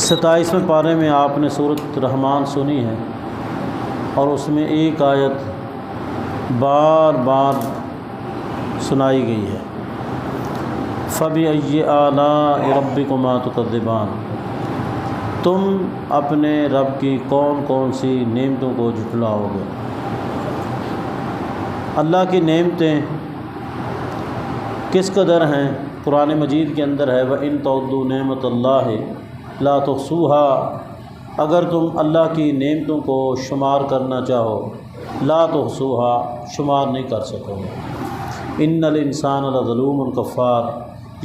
27वें पारे में आपने सूरत रहमान सुनी है और उसमें एक आयत बार बार सुनाई गई है, फ़बिअय्यि आलाइ रब्बिकुमा तुकज़्ज़िबान। तुम अपने रब की कौन कौन सी नेमतों को झुठलाओगे। अल्लाह की नेमतें किस कदर हैं, कुरान मजीद के अंदर है, व इन तउद्दू नेमतल्लाहि ला तुहसूहा। अगर तुम अल्लाह की नेमतों को शुमार करना चाहो, ला तुहसूहा, शुमार नहीं कर सकोगे। इन्नल इंसान लज़लूमुन कफ़्फ़ार,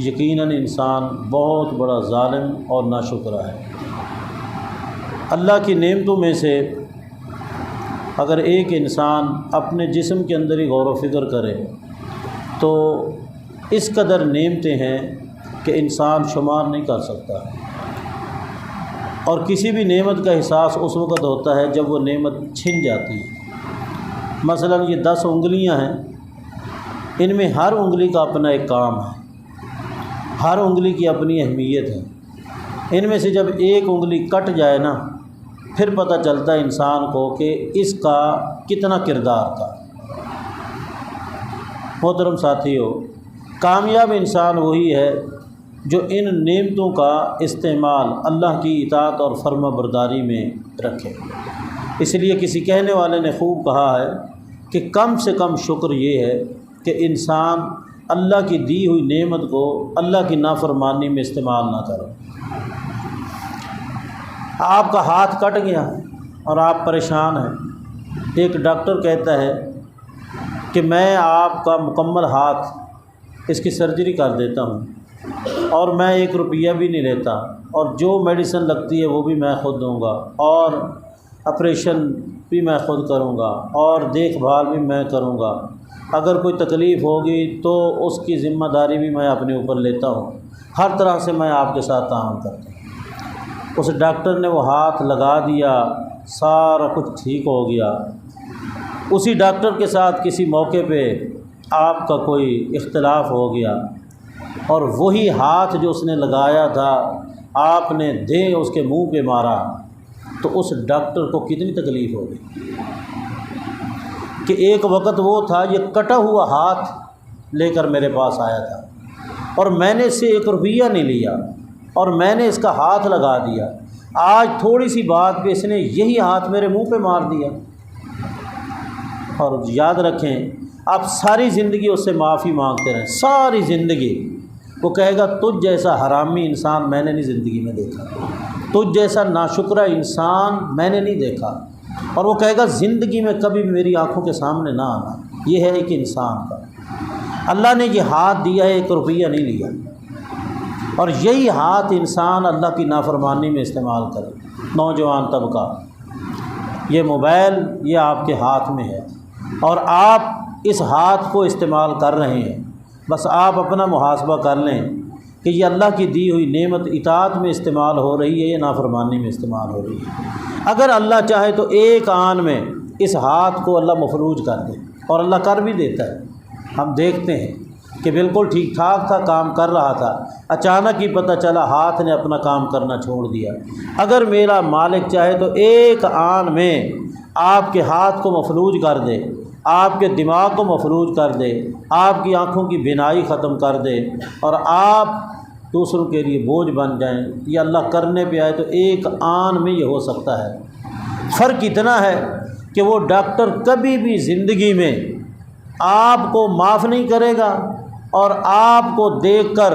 यकीनन इंसान बहुत बड़ा ज़ालिम और नाशुक्र है। अल्लाह की नेमतों में से अगर एक इंसान अपने जिस्म के अंदर ही गौर व फिक्र करे तो इस कदर नेमतें हैं कि इंसान शुमार नहीं कर सकता। और किसी भी नेमत का एहसास उस वक़्त होता है जब वो नेमत छिन जाती है। मसलन ये 10 उंगलियां हैं, इनमें हर उंगली का अपना एक काम है, हर उंगली की अपनी अहमियत है। इनमें से जब एक उंगली कट जाए ना, फिर पता चलता है इंसान को कि इसका कितना किरदार था। मोहतरम साथियों, कामयाब इंसान वही है जो इन नेमतों का इस्तेमाल अल्लाह की इताअत और फर्माबरदारी में रखे। इसलिए किसी कहने वाले ने खूब कहा है कि कम से कम शुक्र ये है कि इंसान अल्लाह की दी हुई नेमत को अल्लाह की नाफरमानी में इस्तेमाल ना करे। आपका हाथ कट गया और आप परेशान हैं। एक डॉक्टर कहता है कि मैं आपका मुकम्मल हाथ इसकी सर्जरी कर देता हूँ और मैं 1 रुपया भी नहीं लेता, और जो मेडिसिन लगती है वो भी मैं ख़ुद दूँगा, और ऑपरेशन भी मैं ख़ुद करूँगा, और देखभाल भी मैं करूँगा। अगर कोई तकलीफ़ होगी तो उसकी ज़िम्मेदारी भी मैं अपने ऊपर लेता हूँ। हर तरह से मैं आपके साथ ताउन करता हूँ। उस डॉक्टर ने वो हाथ लगा दिया, सारा कुछ ठीक हो गया। उसी डॉक्टर के साथ किसी मौके पे आपका कोई इख्तिलाफ हो गया और वही हाथ जो उसने लगाया था आपने दे उसके मुंह पे मारा, तो उस डॉक्टर को कितनी तकलीफ़ होगी कि एक वक्त वो था ये कटा हुआ हाथ लेकर मेरे पास आया था और मैंने इससे 1 रुपया नहीं लिया और मैंने इसका हाथ लगा दिया। आज थोड़ी सी बात पे इसने यही हाथ मेरे मुंह पे मार दिया। और याद रखें, आप सारी ज़िंदगी उससे माफ़ी मांगते रहें, सारी ज़िंदगी। वो कहेगा तुझ जैसा हरामी इंसान मैंने नहीं ज़िंदगी में देखा, तुझ जैसा नाशुक्रा इंसान मैंने नहीं देखा। और वो कहेगा ज़िंदगी में कभी भी मेरी आँखों के सामने ना आना। ये है एक इंसान का। अल्लाह ने ये हाथ दिया है, 1 रुपया नहीं लिया, और यही हाथ इंसान अल्लाह की नाफरमानी में इस्तेमाल करे। नौजवान तबका, ये मोबाइल ये आपके हाथ में है और आप इस हाथ को इस्तेमाल कर रहे हैं। बस आप अपना मुहासबा कर लें कि ये अल्लाह की दी हुई नेमत इताअत में इस्तेमाल हो रही है या नाफरमानी में इस्तेमाल हो रही है। अगर अल्लाह चाहे तो एक आन में इस हाथ को अल्लाह मफलूज कर दे, और अल्लाह कर भी देता है। हम देखते हैं कि बिल्कुल ठीक ठाक था, काम कर रहा था, अचानक ही पता चला हाथ ने अपना काम करना छोड़ दिया। अगर मेरा मालिक चाहे तो एक आन में आपके हाथ को मफलूज कर दे, आपके दिमाग को मफलूज कर दे, आपकी आँखों की बिनाई ख़त्म कर दे और आप दूसरों के लिए बोझ बन जाएं। ये अल्लाह करने पे आए तो एक आन में ये हो सकता है। फ़र्क इतना है कि वो डॉक्टर कभी भी ज़िंदगी में आपको माफ़ नहीं करेगा और आपको देखकर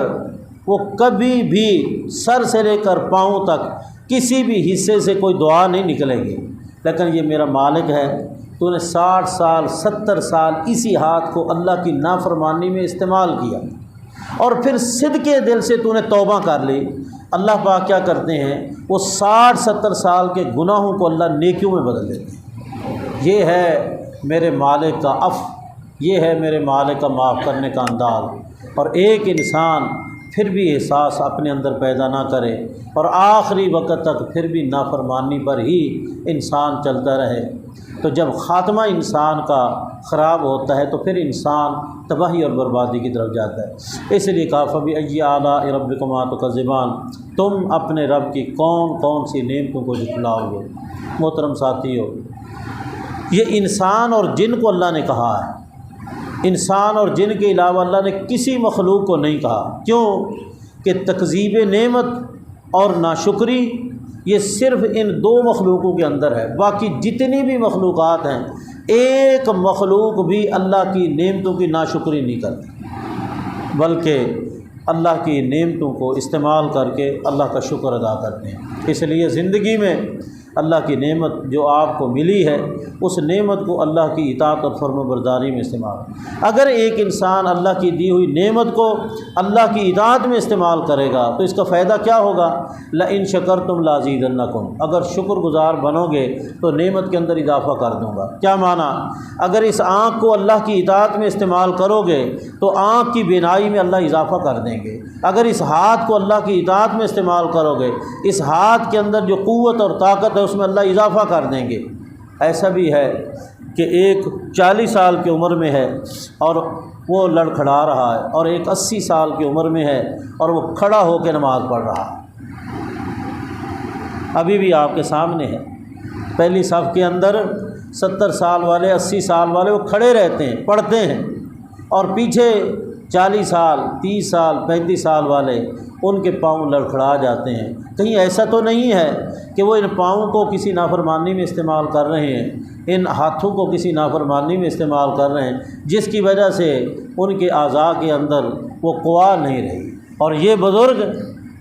वो कभी भी सर से लेकर पाँव तक किसी भी हिस्से से कोई दुआ नहीं निकलेगी। लेकिन ये मेरा मालिक है, तूने 60 साल 70 साल इसी हाथ को अल्लाह की नाफरमानी में इस्तेमाल किया और फिर सिद्के दिल से तूने तौबा कर ली। अल्लाह पाक क्या करते हैं, वो 60-70 साल के गुनाहों को अल्लाह नेकियों में बदल देते हैं। ये है मेरे मालिक का अफ़, ये है मेरे मालिक का माफ़ करने का अंदाज़। और एक इंसान پھر بھی احساس اپنے اندر پیدا نہ کرے اور آخری وقت تک پھر بھی نافرمانی پر ہی انسان چلتا رہے، تو جب خاتمہ انسان کا خراب ہوتا ہے تو پھر انسان تباہی اور بربادی کی طرف جاتا ہے۔ اس لیے کہا فَبِأَيِّ آلَاءِ رَبِّكُمَا تُكَذِّبَانِ، تم اپنے رب کی کون کون سی نعمتوں کو جھٹلاؤ گے۔ محترم ساتھیو، یہ انسان اور جن کو اللہ نے کہا ہے، انسان اور جن کے علاوہ اللہ نے کسی مخلوق کو نہیں کہا۔ کیوں کہ تکذیب نعمت اور ناشکری یہ صرف ان دو مخلوقوں کے اندر ہے، باقی جتنی بھی مخلوقات ہیں ایک مخلوق بھی اللہ کی نعمتوں کی ناشکری نہیں کرتی، بلکہ اللہ کی نعمتوں کو استعمال کر کے اللہ کا شکر ادا کرتے ہیں۔ اس لیے زندگی میں اللہ کی نعمت جو آپ کو ملی ہے اس نعمت کو اللہ کی اطاعت اور فرم برداری میں استعمال۔ اگر ایک انسان اللہ کی دی ہوئی نعمت کو اللہ کی اطاعت میں استعمال کرے گا تو اس کا فائدہ کیا ہوگا؟ لئن شکرتم لازیدنکم، اگر شکر گزار بنو گے تو نعمت کے اندر اضافہ کر دوں گا۔ کیا معنی؟ اگر اس آنکھ کو اللہ کی اطاعت میں استعمال کرو گے تو آنکھ کی بینائی میں اللہ اضافہ کر دیں گے۔ اگر اس ہاتھ کو اللہ کی اطاعت میں استعمال کرو گے، اس ہاتھ کے اندر جو قوت اور طاقت ہے اس میں اللہ اضافہ کر دیں گے۔ ایسا بھی ہے کہ ایک 40 سال کی عمر میں ہے اور وہ لڑکھڑا رہا ہے، اور ایک 80 سال کی عمر میں ہے اور وہ کھڑا ہو کے نماز پڑھ رہا ہے۔ ابھی بھی آپ کے سامنے ہے، پہلی صف کے اندر 70 سال والے 80 سال والے وہ کھڑے رہتے ہیں، پڑھتے ہیں، اور پیچھے 40 سال 30 سال 35 سال والے ان کے پاؤں لڑکھڑا جاتے ہیں۔ کہیں ایسا تو نہیں ہے کہ وہ ان پاؤں کو کسی نافرمانی میں استعمال کر رہے ہیں، ان ہاتھوں کو کسی نافرمانی میں استعمال کر رہے ہیں جس کی وجہ سے ان کے اعضاء کے اندر وہ قوا نہیں رہی۔ اور یہ بزرگ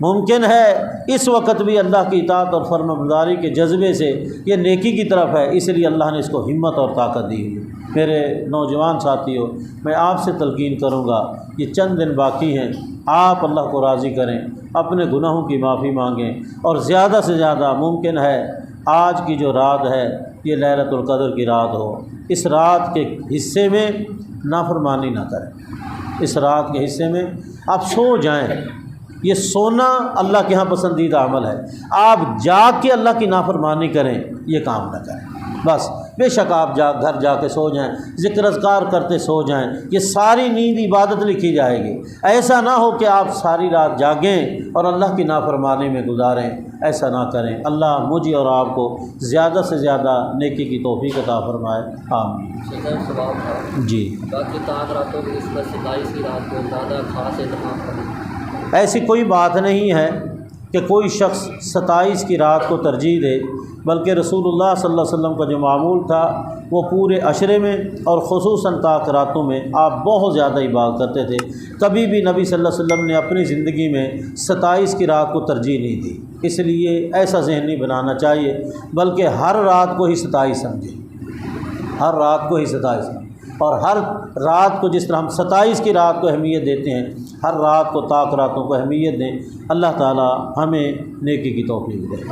ممکن ہے اس وقت بھی اللہ کی اطاعت اور فرما برداری کے جذبے سے یہ نیکی کی طرف ہے، اس لیے اللہ نے اس کو ہمت اور طاقت دی ہوئی۔ میرے نوجوان ساتھیوں، میں آپ سے تلقین کروں گا، یہ چند دن باقی ہیں، آپ اللہ کو راضی کریں، اپنے گناہوں کی معافی مانگیں، اور زیادہ سے زیادہ ممکن ہے آج کی جو رات ہے یہ لیلۃ القدر کی رات ہو، اس رات کے حصے میں نافرمانی نہ کریں۔ اس رات کے حصے میں آپ سو جائیں، یہ سونا اللہ کے ہاں پسندیدہ عمل ہے۔ آپ جاگ کے اللہ کی نافرمانی کریں یہ کام نہ کریں۔ بس بے شک آپ گھر جا کے سو جائیں، ذکر اذکار کرتے سو جائیں، یہ ساری نیند عبادت لکھی جائے گی۔ ایسا نہ ہو کہ آپ ساری رات جاگیں اور اللہ کی نافرمانی میں گزاریں، ایسا نہ کریں۔ اللہ مجھے اور آپ کو زیادہ سے زیادہ نیکی کی توفیق عطا فرمائے، آمین۔ جی، باقی راتوں میں اس میں 27 رات کو زیادہ خاص اہتمام کریں۔ ایسی کوئی بات نہیں ہے کہ کوئی شخص 27 کی رات کو ترجیح دے، بلکہ رسول اللہ صلی اللہ علیہ وسلم کا جو معمول تھا وہ پورے عشرے میں اور خصوصاً طاق راتوں میں آپ بہت زیادہ عبادت کرتے تھے۔ کبھی بھی نبی صلی اللہ علیہ وسلم نے اپنی زندگی میں 27 کی رات کو ترجیح نہیں دی، اس لیے ایسا ذہن نہیں بنانا چاہیے، بلکہ ہر رات کو ہی 27 سمجھیں، ہر رات کو ہی 27 سمجھیں، اور ہر رات کو جس طرح ہم 27 کی رات کو اہمیت دیتے ہیں، ہر رات کو طاق راتوں کو اہمیت دیں۔ اللہ تعالی ہمیں نیکی کی توفیق دے۔